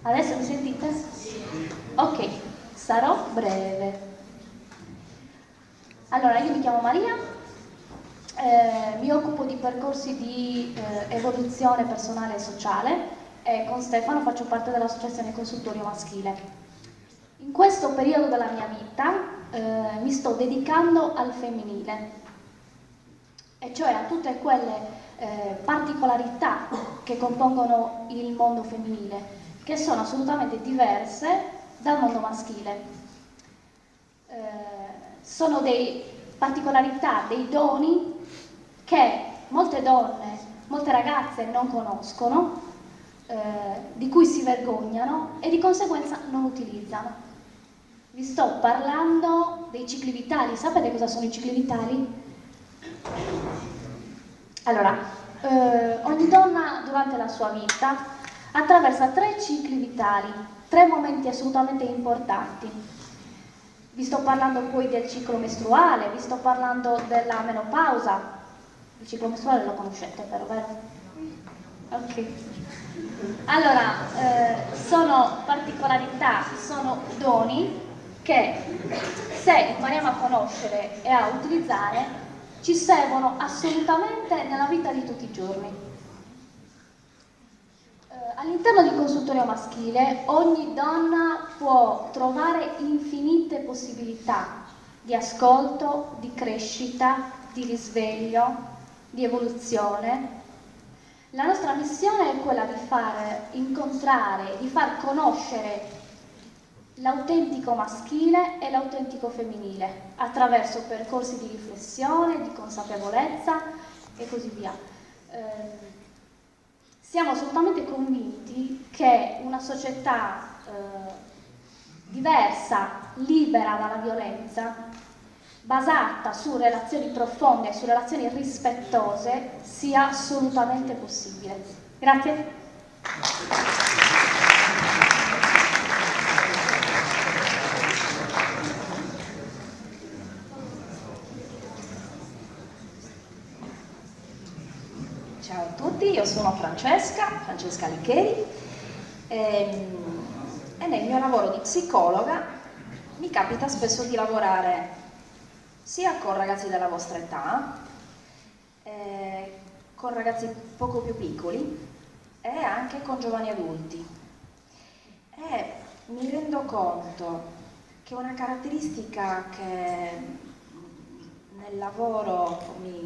Adesso mi sentite? Ok, sarò breve. Allora, io mi chiamo Maria, mi occupo di percorsi di evoluzione personale e sociale e con Stefano faccio parte dell'associazione Consultorio Maschile. In questo periodo della mia vita mi sto dedicando al femminile, e cioè a tutte quelle particolarità che compongono il mondo femminile, che sono assolutamente diverse dal mondo maschile. Sono dei particolarità, dei doni che molte donne, molte ragazze non conoscono, di cui si vergognano e di conseguenza non utilizzano. Vi sto parlando dei cicli vitali. Sapete cosa sono i cicli vitali? Allora, ogni donna durante la sua vita attraversa 3 cicli vitali, 3 momenti assolutamente importanti. Vi sto parlando poi del ciclo mestruale, vi sto parlando della menopausa. Il ciclo mestruale lo conoscete però, vero? Ok. Allora, sono particolarità, sono doni che, se impariamo a conoscere e a utilizzare, ci servono assolutamente nella vita di tutti i giorni. All'interno di consultorio maschile ogni donna può trovare infinite possibilità di ascolto, di crescita, di risveglio, di evoluzione. La nostra missione è quella di far incontrare, di far conoscere l'autentico maschile e l'autentico femminile attraverso percorsi di riflessione, di consapevolezza e così via. Siamo assolutamente convinti che una società diversa, libera dalla violenza, basata su relazioni profonde e su relazioni rispettose, sia assolutamente possibile. Grazie. Ciao a tutti, io sono Francesca Licheri e nel mio lavoro di psicologa mi capita spesso di lavorare sia con ragazzi della vostra età, con ragazzi poco più piccoli e anche con giovani adulti. E mi rendo conto che una caratteristica che nel lavoro mi